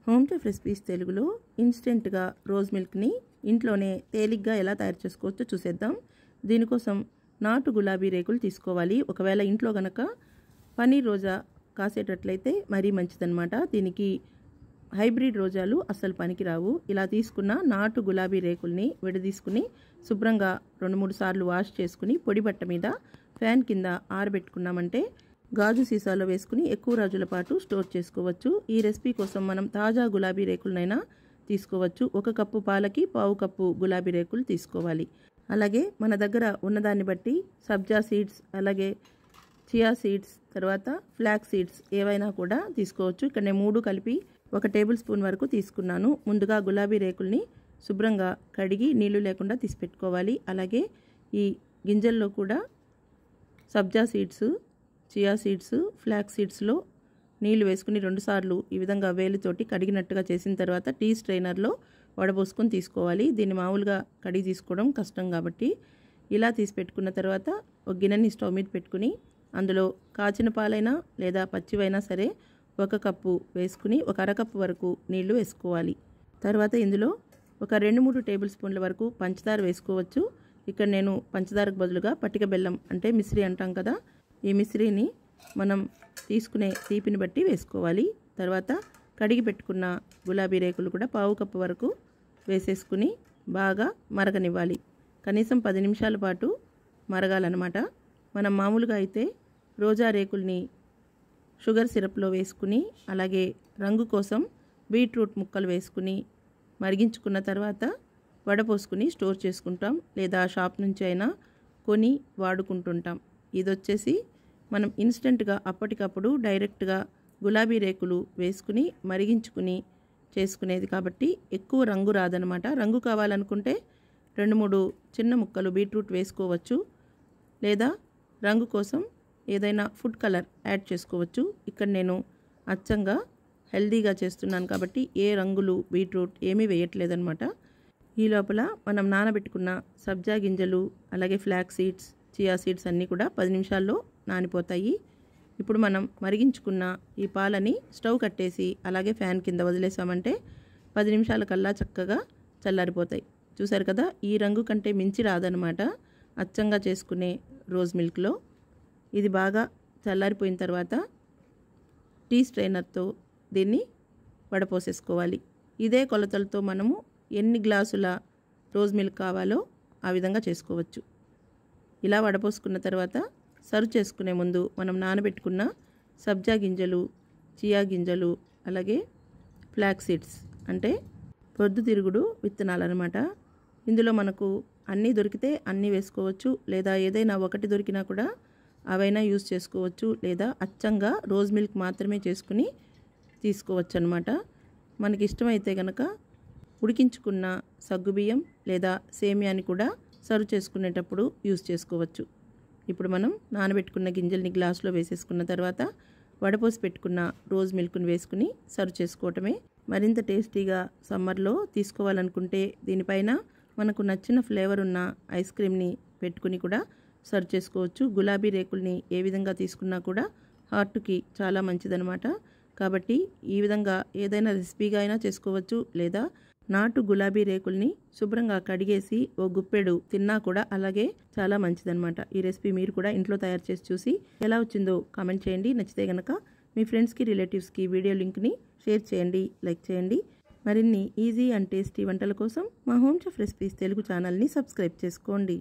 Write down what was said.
Home chef recipes తెలుగులో ఇన్స్టెంట్గా rose మిల్క్ని ఇంట్లోనే తేలిగ్గా ఎలా తయారు చేసుకోవచ్చో చూసేద్దాం. దీనికోసం నాటు గులాబీ రేకులు తీసుకోవాలి. ఒకవేళ ఇంట్లో గనక పన్నీర్ రోజా కాసేటట్లయితే మరీ మంచిదన్నమాట. దీనికి హైబ్రిడ్ రోజాలు అస్సలు పనికిరావు. ఇలా తీసుకున్న నాటు గులాబీ రేకుల్ని విడదీసుకుని శుభ్రంగా 2-3 సార్లు వాష్ చేసుకుని పొడి బట్ట మీద ఫ్యాన్ కింద ఆరబెట్టుకున్నామంటే గాజు సీసాలో వేసుకుని ఎక్కువ రోజుల పాటు స్టోర్ చేసుకోవచ్చు. ఈ రెసిపీ కోసం మనం తాజా గులాబీ రేకులనైనా తీసుకోవచ్చు. 1 కప్పు పాలకి 1/2 కప్పు గులాబీ రేకులు తీసుకోవాలి. అలాగే మన దగ్గర ఉన్నదాన్ని బట్టి సబ్జా సీడ్స్, అలాగే చియా సీడ్స్, తర్వాత ఫ్లాక్స్ సీడ్స్ ఏవైనా కూడా తీసుకోవచ్చు. ఇక్కడ నేను 3 కలిపి 1 టేబుల్ స్పూన్ వరకు తీసుకున్నాను. ముందుగా గులాబీ రేకుల్ని శుభ్రంగా కడిగి నీళ్లు లేకుండా తీసి పెట్టుకోవాలి. అలాగే ఈ గింజల్లో కూడా సబ్జా సీడ్స్, చియా సీడ్స్, ఫ్లాక్స్ సీడ్స్లో నీళ్లు వేసుకుని 2 సార్లు ఈ విధంగా వేలితోటి కడిగినట్టుగా చేసిన తర్వాత టీ స్ట్రైనర్లో వడబోసుకొని తీసుకోవాలి. దీన్ని మామూలుగా కడిగి తీసుకోవడం కష్టం కాబట్టి ఇలా తీసి పెట్టుకున్న తర్వాత ఒక గిన్నెని స్టవ్ మీద పెట్టుకుని అందులో కాచిన పాలైనా లేదా పచ్చివైనా సరే 1 కప్పు వేసుకుని 1 అరకప్పు వరకు నీళ్లు వేసుకోవాలి. తర్వాత ఇందులో ఒక 2-3 టేబుల్ స్పూన్ల వరకు పంచదార వేసుకోవచ్చు. ఇక్కడ నేను పంచదారకు బదులుగా పటిక బెల్లం అంటే మిశ్రీ అంటాం కదా, ఈ మిశ్రీని మనం తీసుకునే తీపిని బట్టి వేసుకోవాలి. తర్వాత కడిగి పెట్టుకున్న గులాబీ రేకులు కూడా 1/2 కప్పు వరకు వేసేసుకుని బాగా మరగనివ్వాలి. కనీసం 10 నిమిషాల పాటు మరగాలన్నమాట. మనం మామూలుగా అయితే రోజా రేకుల్ని షుగర్ సిరప్లో వేసుకుని అలాగే రంగు కోసం బీట్రూట్ ముక్కలు వేసుకుని మరిగించుకున్న తర్వాత వడపోసుకుని స్టోర్ చేసుకుంటాం, లేదా షాప్ నుంచి అయినా కొని వాడుకుంటుంటాం. ఇది వచ్చేసి మనం ఇన్స్టెంట్గా అప్పటికప్పుడు డైరెక్ట్గా గులాబీ రేకులు వేసుకుని మరిగించుకుని చేసుకునేది కాబట్టి ఎక్కువ రంగు రాదనమాట. రంగు కావాలనుకుంటే 2-3 చిన్న ముక్కలు బీట్రూట్ వేసుకోవచ్చు, లేదా రంగు కోసం ఏదైనా ఫుడ్ కలర్ యాడ్ చేసుకోవచ్చు. ఇక్కడ నేను అచ్చంగా హెల్దీగా చేస్తున్నాను కాబట్టి ఏ రంగులు బీట్రూట్ ఏమీ వేయట్లేదనమాట. ఈ లోపల మనం నానబెట్టుకున్న సబ్జా గింజలు, అలాగే ఫ్లాక్స్ సీడ్స్, చియా సీడ్స్ అన్నీ కూడా 10 నిమిషాల్లో నానిపోతాయి. ఇప్పుడు మనం మరిగించుకున్న ఈ పాలని స్టవ్ కట్టేసి అలాగే ఫ్యాన్ కింద వదిలేసామంటే 10 నిమిషాల కల్లా చక్కగా చల్లారిపోతాయి. చూసారు కదా, ఈ రంగు కంటే మించి రాదనమాట అచ్చంగా చేసుకునే రోజ్ మిల్క్లో. ఇది బాగా చల్లారిపోయిన తర్వాత టీ స్ట్రైనర్తో దీన్ని వడపోసేసుకోవాలి. ఇదే కొలతలతో మనము ఎన్ని గ్లాసుల రోజ్ మిల్క్ కావాలో ఆ విధంగా చేసుకోవచ్చు. ఇలా వడపోసుకున్న తర్వాత సర్వ్ చేసుకునే ముందు మనం నానబెట్టుకున్న సబ్జా గింజలు, చియా గింజలు, అలాగే ఫ్లాక్స్ సీడ్స్ అంటే పొద్దుతిరుగుడు విత్తనాలు అనమాట. ఇందులో మనకు అన్నీ దొరికితే అన్నీ వేసుకోవచ్చు, లేదా ఏదైనా ఒకటి దొరికినా కూడా అవైనా యూజ్ చేసుకోవచ్చు, లేదా అచ్చంగా రోజ్ మిల్క్ మాత్రమే చేసుకుని తీసుకోవచ్చు అనమాట. మనకి ఇష్టమైతే కనుక ఉడికించుకున్న సగ్గుబియ్యం లేదా సేమియాని కూడా సర్వ్ చేసుకునేటప్పుడు యూజ్ చేసుకోవచ్చు. ఇప్పుడు మనం నానబెట్టుకున్న గింజల్ని గ్లాసులో వేసేసుకున్న తర్వాత వడపోసి పెట్టుకున్న రోజ్ మిల్క్ని వేసుకుని సర్వ్ చేసుకోవటమే. మరింత టేస్టీగా సమ్మర్లో తీసుకోవాలనుకుంటే దీనిపైన మనకు నచ్చిన ఫ్లేవర్ ఉన్న ఐస్ క్రీమ్ని పెట్టుకుని కూడా సర్వ్ చేసుకోవచ్చు. గులాబీ రేకుల్ని ఏ విధంగా తీసుకున్నా కూడా హార్ట్కి చాలా మంచిదనమాట. కాబట్టి ఈ విధంగా ఏదైనా రెసిపీగా అయినా చేసుకోవచ్చు, లేదా నాటు గులాబీ రేకుల్ని శుభ్రంగా కడిగేసి ఓ గుప్పెడు తిన్నా కూడా అలాగే చాలా మంచిదన్నమాట. ఈ రెసిపీ మీరు కూడా ఇంట్లో తయారు చేసి చూసి ఎలా వచ్చిందో కామెంట్ చేయండి. నచ్చితే గనక మీ ఫ్రెండ్స్కి, రిలేటివ్స్కి వీడియో లింక్ని షేర్ చేయండి, లైక్ చేయండి. మరిన్ని ఈజీ అండ్ టేస్టీ వంటల కోసం మా హోమ్ చెఫ్ రెసిపీస్ తెలుగు ఛానల్ని సబ్స్క్రైబ్ చేసుకోండి.